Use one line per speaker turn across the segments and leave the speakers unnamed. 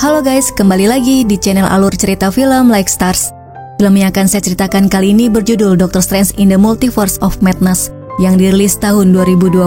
Halo guys, kembali lagi di channel Alur Cerita Film Like Stars. Film yang akan saya ceritakan kali ini berjudul Doctor Strange in the Multiverse of Madness yang dirilis tahun 2022.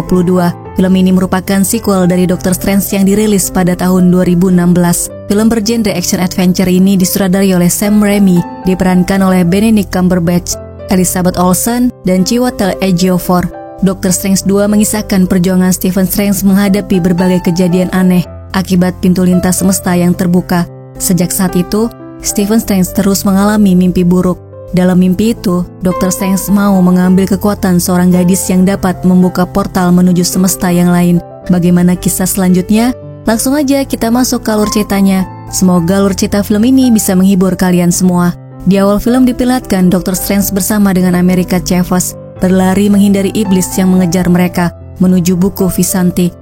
Film ini merupakan sequel dari Doctor Strange yang dirilis pada tahun 2016. Film bergenre action-adventure ini disutradarai oleh Sam Raimi, diperankan oleh Benedict Cumberbatch, Elizabeth Olsen, dan Chiwetel Ejiofor. Doctor Strange 2 mengisahkan perjuangan Stephen Strange menghadapi berbagai kejadian aneh akibat pintu lintas semesta yang terbuka. Sejak saat itu, Stephen Strange terus mengalami mimpi buruk. Dalam mimpi itu, Dr. Strange mau mengambil kekuatan seorang gadis yang dapat membuka portal menuju semesta yang lain. Bagaimana kisah selanjutnya? Langsung aja kita masuk ke alur ceritanya. Semoga alur cerita film ini bisa menghibur kalian semua. Di awal film diperlihatkan Dr. Strange bersama dengan America Chavez berlari menghindari iblis yang mengejar mereka menuju buku Vishanti.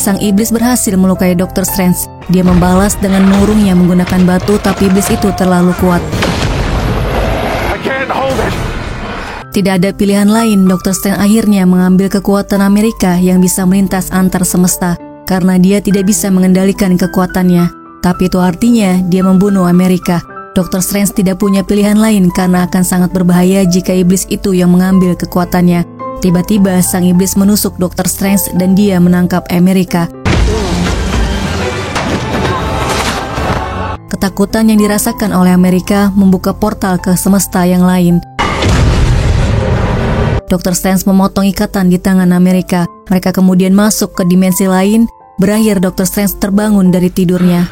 Sang iblis berhasil melukai Dr. Strange. Dia membalas dengan mengurungnya menggunakan batu, tapi iblis itu terlalu kuat. Tidak ada pilihan lain, Dr. Strange akhirnya mengambil kekuatan Amerika yang bisa melintas antar semesta, karena dia tidak bisa mengendalikan kekuatannya. Tapi itu artinya dia membunuh Amerika. Dr. Strange tidak punya pilihan lain karena akan sangat berbahaya jika iblis itu yang mengambil kekuatannya. Tiba-tiba sang iblis menusuk Dr. Strange dan dia menangkap Amerika. Ketakutan yang dirasakan oleh Amerika membuka portal ke semesta yang lain. Dr. Strange memotong ikatan di tangan Amerika. Mereka kemudian masuk ke dimensi lain. Berakhir Dr. Strange terbangun dari tidurnya.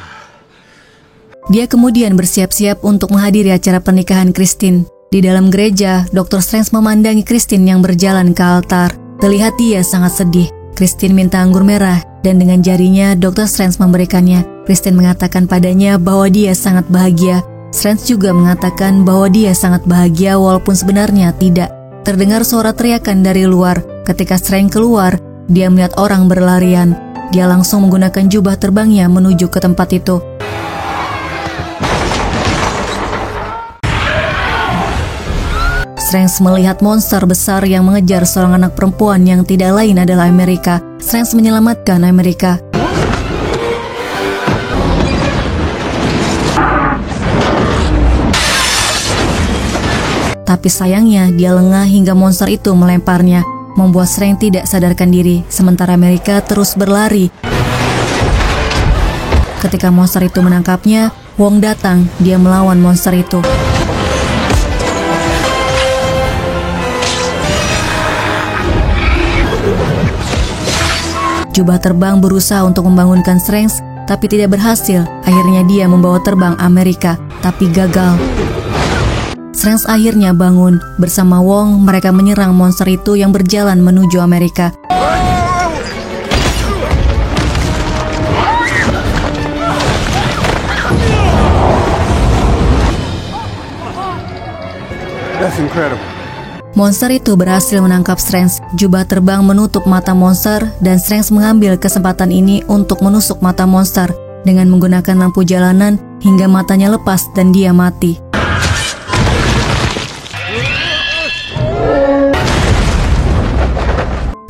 Dia kemudian bersiap-siap untuk menghadiri acara pernikahan Christine. Di dalam gereja, Dr. Strange memandangi Christine yang berjalan ke altar. Terlihat dia sangat sedih. Christine minta anggur merah, dan dengan jarinya Dr. Strange memberikannya. Christine mengatakan padanya bahwa dia sangat bahagia. Strange juga mengatakan bahwa dia sangat bahagia walaupun sebenarnya tidak. Terdengar suara teriakan dari luar. Ketika Strange keluar, dia melihat orang berlarian. Dia langsung menggunakan jubah terbangnya menuju ke tempat itu. Strange melihat monster besar yang mengejar seorang anak perempuan yang tidak lain adalah Amerika. Strange menyelamatkan Amerika. Tapi sayangnya dia lengah hingga monster itu melemparnya, membuat Strange tidak sadarkan diri, sementara Amerika terus berlari. Ketika monster itu menangkapnya, Wong datang, dia melawan monster itu. Jubah terbang berusaha untuk membangunkan Strange, tapi tidak berhasil. Akhirnya dia membawa terbang Amerika, tapi gagal. Strange akhirnya bangun. Bersama Wong, mereka menyerang monster itu yang berjalan menuju Amerika.
That's incredible.
Monster itu berhasil menangkap Strange. Jubah terbang menutup mata monster dan Strange mengambil kesempatan ini untuk menusuk mata monster dengan menggunakan lampu jalanan hingga matanya lepas dan dia mati.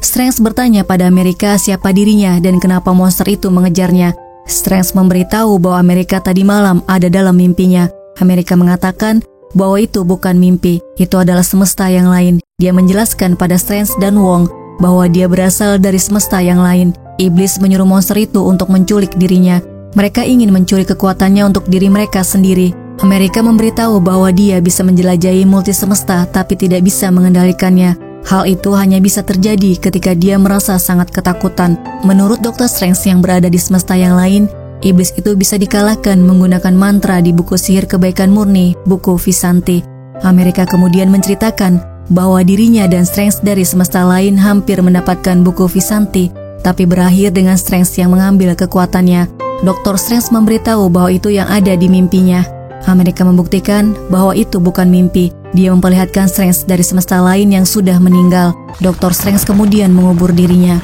Strange bertanya pada Amerika siapa dirinya dan kenapa monster itu mengejarnya. Strange memberitahu bahwa Amerika tadi malam ada dalam mimpinya. Amerika mengatakan bahwa itu bukan mimpi, itu adalah semesta yang lain. Dia menjelaskan pada Strange dan Wong bahwa dia berasal dari semesta yang lain. Iblis menyuruh monster itu untuk menculik dirinya. Mereka ingin mencuri kekuatannya untuk diri mereka sendiri. Amerika memberitahu bahwa dia bisa menjelajahi multi semesta tapi tidak bisa mengendalikannya. Hal itu hanya bisa terjadi ketika dia merasa sangat ketakutan. Menurut Dr. Strange yang berada di semesta yang lain, iblis itu bisa dikalahkan menggunakan mantra di buku sihir kebaikan murni, buku Vishanti. Amerika kemudian menceritakan bahwa dirinya dan Strange dari semesta lain hampir mendapatkan buku Vishanti, tapi berakhir dengan Strange yang mengambil kekuatannya. Dr. Strange memberitahu bahwa itu yang ada di mimpinya. Amerika membuktikan bahwa itu bukan mimpi. Dia memperlihatkan Strange dari semesta lain yang sudah meninggal. Dr. Strange kemudian mengubur dirinya.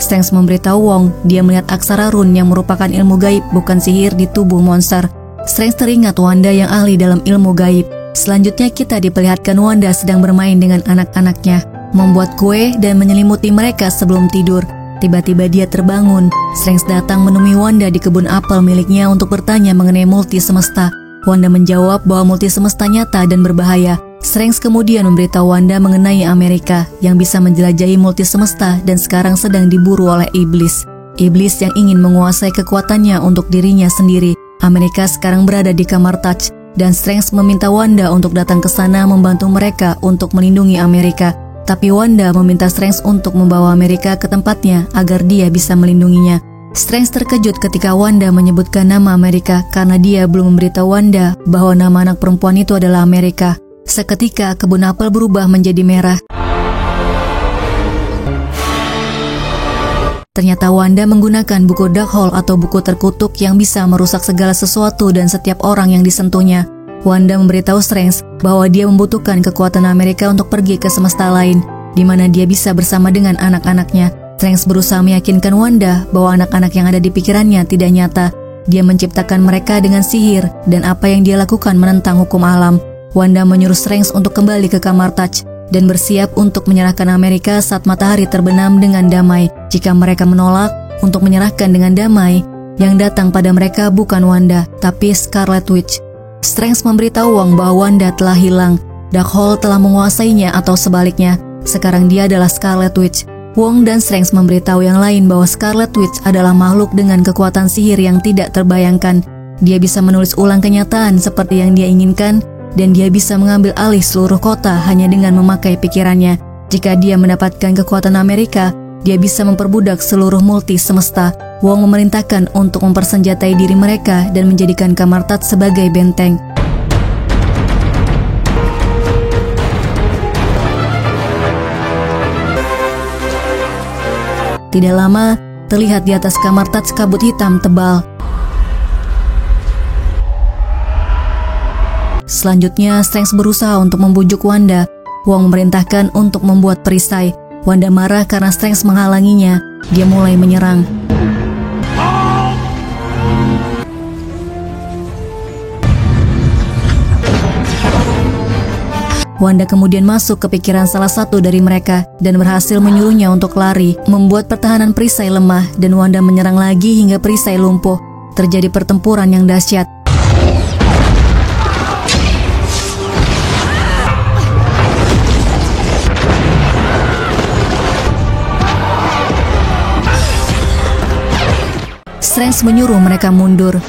Strange memberitahu Wong, dia melihat aksara rune yang merupakan ilmu gaib bukan sihir di tubuh monster. Strange teringat Wanda yang ahli dalam ilmu gaib. Selanjutnya kita diperlihatkan Wanda sedang bermain dengan anak-anaknya. membuat kue dan menyelimuti mereka sebelum tidur. Tiba-tiba dia terbangun. Strange datang menemui Wanda di kebun apel miliknya untuk bertanya mengenai multi semesta. Wanda menjawab bahwa multi semesta nyata dan berbahaya. Strange kemudian memberitahu Wanda mengenai Amerika yang bisa menjelajahi multi semesta dan sekarang sedang diburu oleh iblis. Iblis yang ingin menguasai kekuatannya untuk dirinya sendiri. Amerika sekarang berada di kamar Touch dan Strange meminta Wanda untuk datang ke sana membantu mereka untuk melindungi Amerika. Tapi Wanda meminta Strange untuk membawa Amerika ke tempatnya agar dia bisa melindunginya. Strange terkejut ketika Wanda menyebutkan nama Amerika karena dia belum memberitahu Wanda bahwa nama anak perempuan itu adalah Amerika. Seketika kebun apel berubah menjadi merah. Ternyata Wanda menggunakan buku Darkhold atau buku terkutuk yang bisa merusak segala sesuatu dan setiap orang yang disentuhnya. Wanda memberitahu Strange bahwa dia membutuhkan kekuatan Amerika untuk pergi ke semesta lain, di mana dia bisa bersama dengan anak-anaknya. Strange berusaha meyakinkan Wanda bahwa anak-anak yang ada di pikirannya tidak nyata. Dia menciptakan mereka dengan sihir, dan apa yang dia lakukan menentang hukum alam. Wanda menyuruh Strange untuk kembali ke kamar Touch dan bersiap untuk menyerahkan Amerika saat matahari terbenam dengan damai. Jika mereka menolak untuk menyerahkan dengan damai, yang datang pada mereka bukan Wanda, tapi Scarlet Witch. Strange memberitahu Wong bahwa Wanda telah hilang. Darkhold telah menguasainya atau sebaliknya. Sekarang dia adalah Scarlet Witch. Wong dan Strange memberitahu yang lain bahwa Scarlet Witch adalah makhluk dengan kekuatan sihir yang tidak terbayangkan. Dia bisa menulis ulang kenyataan seperti yang dia inginkan, dan dia bisa mengambil alih seluruh kota hanya dengan memakai pikirannya. Jika dia mendapatkan kekuatan Amerika, dia bisa memperbudak seluruh multi semesta. Wong memerintahkan untuk mempersenjatai diri mereka dan menjadikan kamar Touch sebagai benteng. Tidak lama, terlihat di atas kamar Touch kabut hitam tebal. Selanjutnya, Strange berusaha untuk membujuk Wanda. Wong memerintahkan untuk membuat perisai. Wanda marah karena Strange menghalanginya. Dia mulai menyerang. Wanda kemudian masuk ke pikiran salah satu dari mereka dan berhasil menyuruhnya untuk lari, membuat pertahanan perisai lemah, dan Wanda menyerang lagi hingga perisai lumpuh. Terjadi pertempuran yang dahsyat. Strange menyuruh mereka mundur.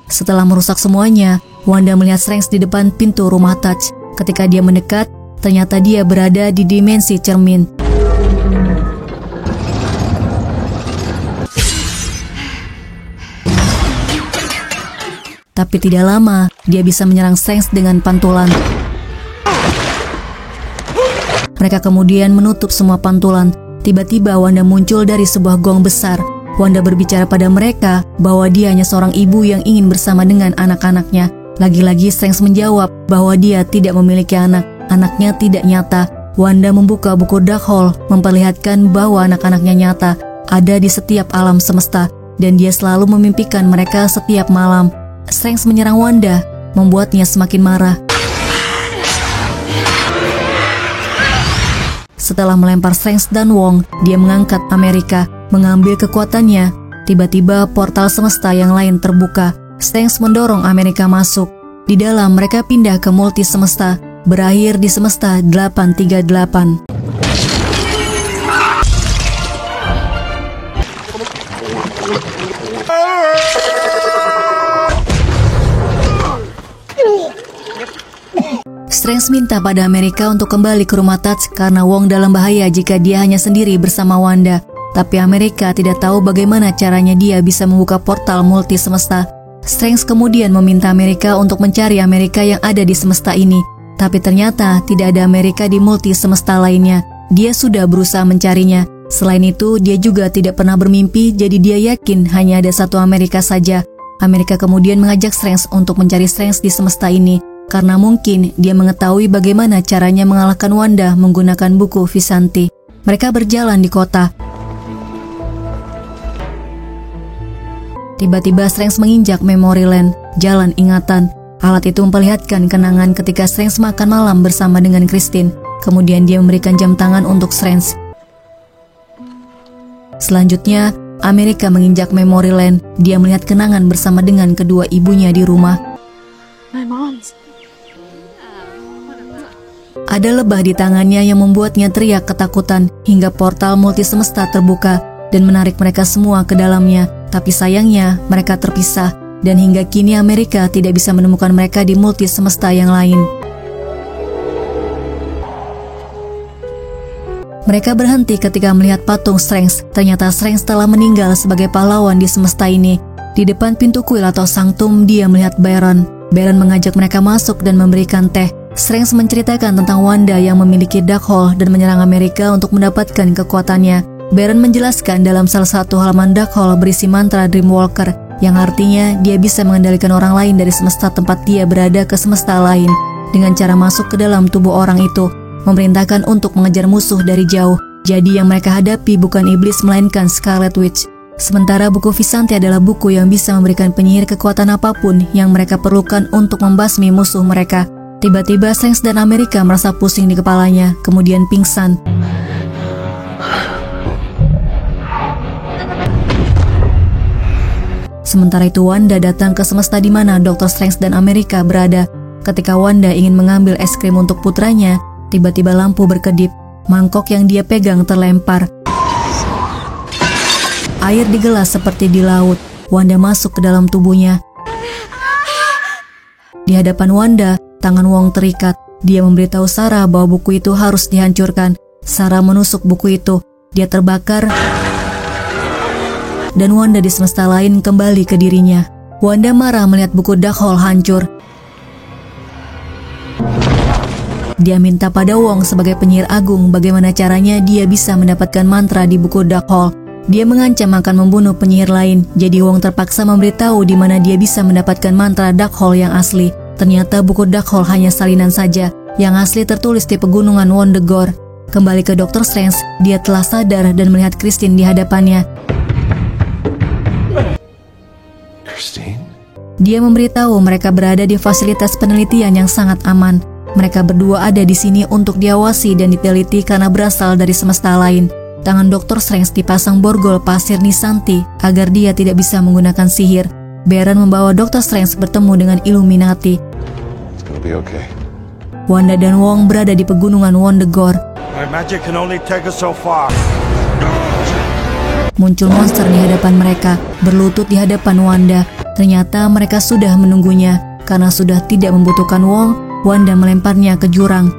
Setelah merusak semuanya, Wanda melihat Strange di depan pintu rumah Touch. Ketika dia mendekat, ternyata dia berada di dimensi cermin. Tapi tidak lama, dia bisa menyerang Strange dengan pantulan. Mereka kemudian menutup semua pantulan. Tiba-tiba Wanda muncul dari sebuah gong besar. Wanda berbicara pada mereka bahwa dia hanya seorang ibu yang ingin bersama dengan anak-anaknya. Lagi-lagi Strange menjawab bahwa dia tidak memiliki anak. Anaknya tidak nyata. Wanda membuka buku Darkhold, memperlihatkan bahwa anak-anaknya nyata, ada di setiap alam semesta, dan dia selalu memimpikan mereka setiap malam. Strange menyerang Wanda, membuatnya semakin marah. Setelah melempar Strange dan Wong, dia mengangkat Amerika, mengambil kekuatannya. Tiba-tiba portal semesta yang lain terbuka. Strange mendorong Amerika masuk. Di dalam mereka pindah ke multi semesta, berakhir di semesta 838. Strange minta pada Amerika untuk kembali ke rumah Touch karena Wong dalam bahaya jika dia hanya sendiri bersama Wanda. Tapi Amerika tidak tahu bagaimana caranya dia bisa membuka portal multi semesta. Strange kemudian meminta Amerika untuk mencari Amerika yang ada di semesta ini. Tapi ternyata tidak ada Amerika di multi semesta lainnya. Dia sudah berusaha mencarinya. Selain itu, dia juga tidak pernah bermimpi, jadi dia yakin hanya ada satu Amerika saja. Amerika kemudian mengajak Strange untuk mencari Strange di semesta ini, karena mungkin dia mengetahui bagaimana caranya mengalahkan Wanda menggunakan buku Vishanti. Mereka berjalan di kota. Tiba-tiba Strange menginjak Memory Lane, jalan ingatan. Alat itu memperlihatkan kenangan ketika Strange makan malam bersama dengan Christine. Kemudian dia memberikan jam tangan untuk Strange. Selanjutnya, Amerika menginjak Memory Lane. Dia melihat kenangan bersama dengan kedua ibunya di rumah. Ada lebah di tangannya yang membuatnya teriak ketakutan hingga portal multi semesta terbuka dan menarik mereka semua ke dalamnya. Tapi sayangnya mereka terpisah dan hingga kini Amerika tidak bisa menemukan mereka di multi semesta yang lain. Mereka berhenti ketika melihat patung Strange. Ternyata Strange telah meninggal sebagai pahlawan di semesta ini. Di depan pintu kuil atau sanctum, dia melihat Baron. Baron mengajak mereka masuk dan memberikan teh. Strange menceritakan tentang Wanda yang memiliki Darkhold dan menyerang Amerika untuk mendapatkan kekuatannya. Baron menjelaskan dalam salah satu halaman Darkhold berisi mantra Dreamwalker, yang artinya dia bisa mengendalikan orang lain dari semesta tempat dia berada ke semesta lain. Dengan cara masuk ke dalam tubuh orang itu, memerintahkan untuk mengejar musuh dari jauh. Jadi yang mereka hadapi bukan iblis melainkan Scarlet Witch. Sementara buku Vishanti adalah buku yang bisa memberikan penyihir kekuatan apapun yang mereka perlukan untuk membasmi musuh mereka. Tiba-tiba Strange dan Amerika merasa pusing di kepalanya, kemudian pingsan. Sementara itu Wanda datang ke semesta di mana Dr. Strange dan Amerika berada. Ketika Wanda ingin mengambil es krim untuk putranya, tiba-tiba lampu berkedip. Mangkok yang dia pegang terlempar. Air di gelas seperti di laut. Wanda masuk ke dalam tubuhnya. Di hadapan Wanda, tangan Wong terikat. Dia memberitahu Sarah bahwa buku itu harus dihancurkan. Sarah menusuk buku itu. Dia terbakar. Dan Wanda di semesta lain kembali ke dirinya. Wanda marah melihat buku Darkhold hancur. Dia minta pada Wong sebagai penyihir agung bagaimana caranya dia bisa mendapatkan mantra di buku Darkhold. Dia mengancam akan membunuh penyihir lain, jadi Wong terpaksa memberitahu di mana dia bisa mendapatkan mantra Darkhold yang asli. Ternyata buku Darkhold hanya salinan saja, yang asli tertulis di pegunungan Wondegore. Kembali ke Dr. Strange, dia telah sadar dan melihat Christine di hadapannya.
Christine?
Dia memberitahu mereka berada di fasilitas penelitian yang sangat aman. Mereka berdua ada di sini untuk diawasi dan diteliti karena berasal dari semesta lain. Tangan Dr. Strange dipasang borgol pasir Nisanti agar dia tidak bisa menggunakan sihir. Baron membawa Dr. Strange bertemu dengan Illuminati.
It's gonna be okay.
Wanda dan Wong berada di pegunungan Wondegore.
My magic can only take us so far.
Muncul monster di hadapan mereka, berlutut di hadapan Wanda. Ternyata mereka sudah menunggunya. Karena sudah tidak membutuhkan Wong, Wanda melemparnya ke jurang.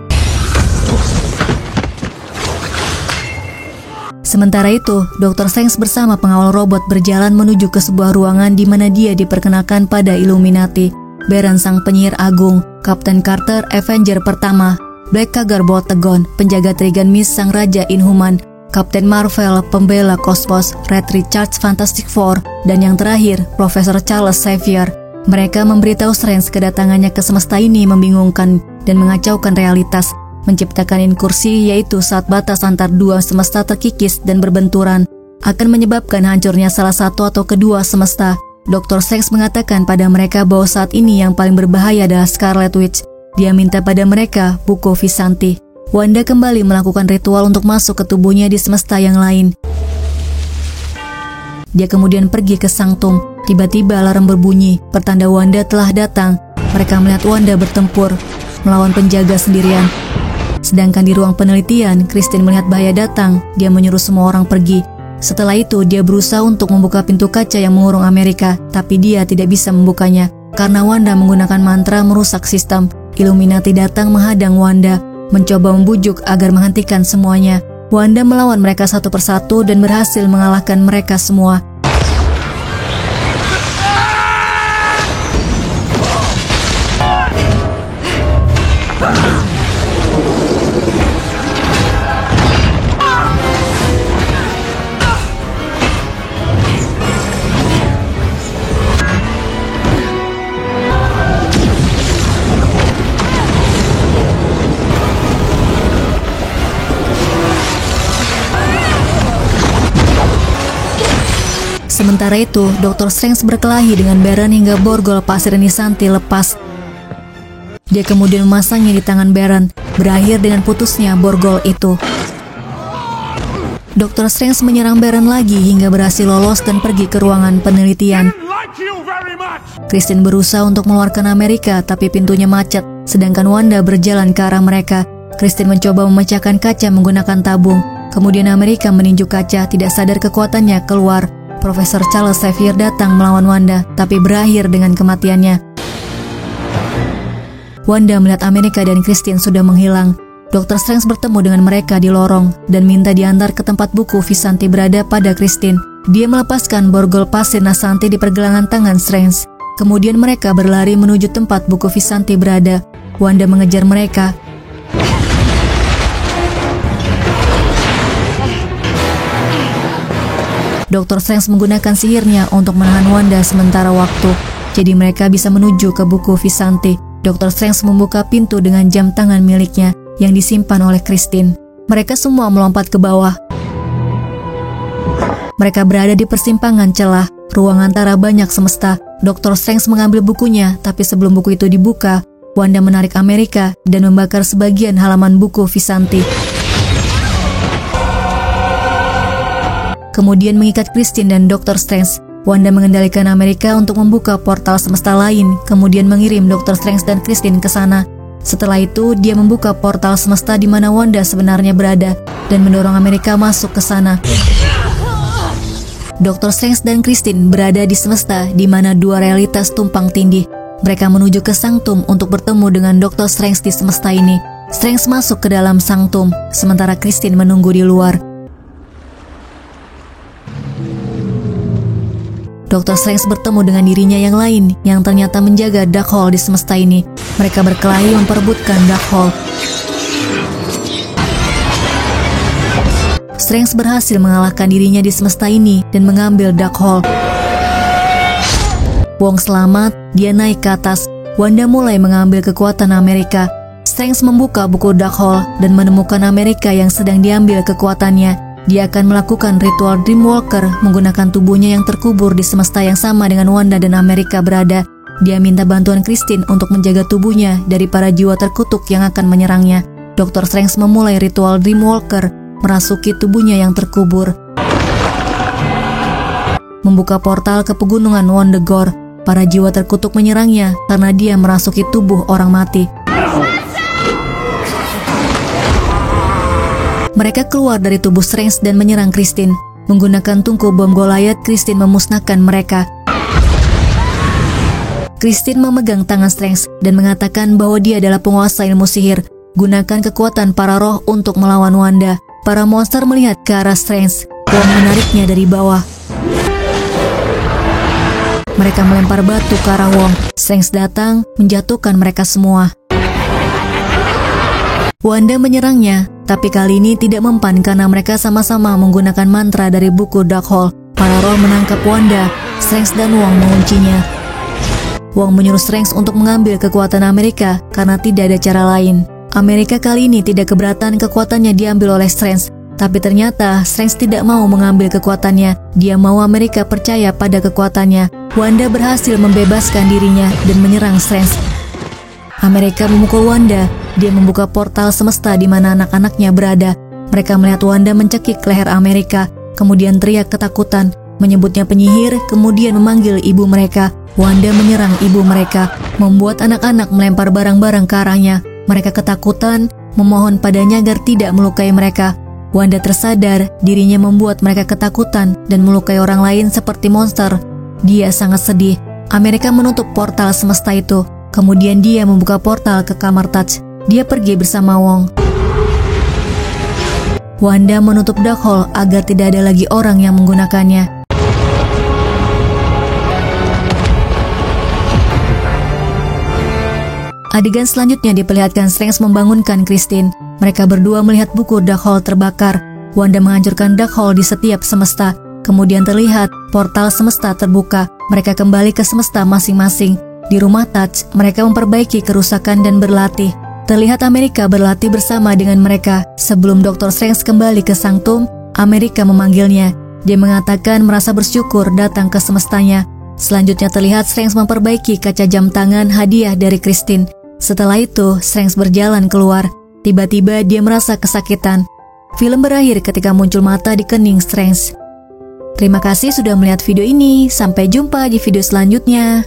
Sementara itu, Dr. Strange bersama pengawal robot berjalan menuju ke sebuah ruangan di mana dia diperkenalkan pada Illuminati. Baron sang penyihir agung, Kapten Carter Avenger pertama, Black Cougar Boltagon, penjaga Trigan Mist sang raja Inhuman, Kapten Marvel pembela kosmos, Red Richards Fantastic Four, dan yang terakhir, Profesor Charles Xavier. Mereka memberitahu Strange kedatangannya ke semesta ini membingungkan dan mengacaukan realitas, menciptakan inkursi yaitu saat batas antar dua semesta terkikis dan berbenturan, akan menyebabkan hancurnya salah satu atau kedua semesta. Dr. Strange mengatakan pada mereka bahwa saat ini yang paling berbahaya adalah Scarlet Witch. Dia minta pada mereka buku Vishanti. Wanda kembali melakukan ritual untuk masuk ke tubuhnya di semesta yang lain. Dia kemudian pergi ke sanctum. Tiba-tiba alarm berbunyi, pertanda Wanda telah datang. Mereka melihat Wanda bertempur melawan penjaga sendirian. Sedangkan di ruang penelitian, Christine melihat bahaya datang. Dia menyuruh semua orang pergi. Setelah itu, dia berusaha untuk membuka pintu kaca yang mengurung Amerika, tapi dia tidak bisa membukanya karena Wanda menggunakan mantra merusak sistem. Illuminati datang menghadang Wanda, mencoba membujuk agar menghentikan semuanya. Wanda melawan mereka satu persatu dan berhasil mengalahkan mereka semua. Sementara itu, Dr. Strange berkelahi dengan Baron hingga borgol pasir nisanti lepas. Dia kemudian memasangnya di tangan Baron, berakhir dengan putusnya borgol itu. Dr. Strange menyerang Baron lagi hingga berhasil lolos dan pergi ke ruangan penelitian. Christine berusaha untuk mengeluarkan Amerika, tapi pintunya macet, sedangkan Wanda berjalan ke arah mereka. Christine mencoba memecahkan kaca menggunakan tabung. Kemudian Amerika meninju kaca, tidak sadar kekuatannya keluar. Profesor Charles Xavier datang melawan Wanda, tapi berakhir dengan kematiannya. Wanda melihat Amerika dan Christine sudah menghilang. Dr. Strange bertemu dengan mereka di lorong dan minta diantar ke tempat buku Vishanti berada pada Christine. Dia melepaskan borgol pasir Nasanti di pergelangan tangan Strange. Kemudian mereka berlari menuju tempat buku Vishanti berada. Wanda mengejar mereka. Dr. Strange menggunakan sihirnya untuk menahan Wanda sementara waktu. Jadi mereka bisa menuju ke buku Vishanti. Dr. Strange membuka pintu dengan jam tangan miliknya yang disimpan oleh Christine. Mereka semua melompat ke bawah. Mereka berada di persimpangan celah, ruang antara banyak semesta. Dr. Strange mengambil bukunya, tapi sebelum buku itu dibuka, Wanda menarik Amerika dan membakar sebagian halaman buku Vishanti. Kemudian mengikat Christine dan Dr. Strange. Wanda mengendalikan Amerika untuk membuka portal semesta lain, kemudian mengirim Dr. Strange dan Christine ke sana. Setelah itu, dia membuka portal semesta di mana Wanda sebenarnya berada dan mendorong Amerika masuk ke sana. Dr. Strange dan Christine berada di semesta di mana dua realitas tumpang tindih. Mereka menuju ke Sanctum untuk bertemu dengan Dr. Strange di semesta ini. Strange masuk ke dalam Sanctum, sementara Christine menunggu di luar. Dr. Strange bertemu dengan dirinya yang lain yang ternyata menjaga Darkhold di semesta ini. Mereka berkelahi memperebutkan Darkhold. Strange berhasil mengalahkan dirinya di semesta ini dan mengambil Darkhold. Wong selamat, dia naik ke atas. Wanda mulai mengambil kekuatan Amerika. Strange membuka buku Darkhold dan menemukan Amerika yang sedang diambil kekuatannya. Dia akan melakukan ritual Dreamwalker menggunakan tubuhnya yang terkubur di semesta yang sama dengan Wanda dan Amerika berada. Dia minta bantuan Christine untuk menjaga tubuhnya dari para jiwa terkutuk yang akan menyerangnya. Dr. Strange memulai ritual Dreamwalker, merasuki tubuhnya yang terkubur. Membuka portal ke pegunungan Wundagore. Para jiwa terkutuk menyerangnya karena dia merasuki tubuh orang mati. Mereka keluar dari tubuh Strange dan menyerang Christine. Menggunakan tungku bom Goliath, Christine memusnahkan mereka. Christine memegang tangan Strange dan mengatakan bahwa dia adalah penguasa ilmu sihir. Gunakan kekuatan para roh untuk melawan Wanda. Para monster melihat ke arah Strange. Wong menariknya dari bawah. Mereka melempar batu ke arah Wong. Strange datang, menjatuhkan mereka semua. Wanda menyerangnya, tapi kali ini tidak mempan karena mereka sama-sama menggunakan mantra dari buku Darkhold. Para roh menangkap Wanda. Strange dan Wong menguncinya. Wong menyuruh Strange untuk mengambil kekuatan Amerika karena tidak ada cara lain. Amerika kali ini tidak keberatan kekuatannya diambil oleh Strange, tapi ternyata Strange tidak mau mengambil kekuatannya. Dia mau Amerika percaya pada kekuatannya. Wanda berhasil membebaskan dirinya dan menyerang Strange. Amerika memukul Wanda. Dia membuka portal semesta di mana anak-anaknya berada. Mereka melihat Wanda mencekik leher Amerika, kemudian teriak ketakutan, menyebutnya penyihir, kemudian memanggil ibu mereka. Wanda menyerang ibu mereka, membuat anak-anak melempar barang-barang ke arahnya. Mereka ketakutan, memohon padanya agar tidak melukai mereka. Wanda tersadar dirinya membuat mereka ketakutan dan melukai orang lain seperti monster. Dia sangat sedih. Amerika menutup portal semesta itu. Kemudian dia membuka portal ke kamar Touch. Dia pergi bersama Wong. Wanda menutup Darkhold agar tidak ada lagi orang yang menggunakannya. Adegan selanjutnya diperlihatkan Strange membangunkan Christine. Mereka berdua melihat buku Darkhold terbakar. Wanda menghancurkan Darkhold di setiap semesta. Kemudian terlihat portal semesta terbuka. Mereka kembali ke semesta masing-masing. Di rumah Touch, mereka memperbaiki kerusakan dan berlatih. Terlihat Amerika berlatih bersama dengan mereka. Sebelum Dr. Strange kembali ke Sanctum, Amerika memanggilnya. Dia mengatakan merasa bersyukur datang ke semestanya. Selanjutnya terlihat Strange memperbaiki kaca jam tangan hadiah dari Christine. Setelah itu, Strange berjalan keluar. Tiba-tiba dia merasa kesakitan. Film berakhir ketika muncul mata di kening Strange. Terima kasih sudah melihat video ini. Sampai jumpa di video selanjutnya.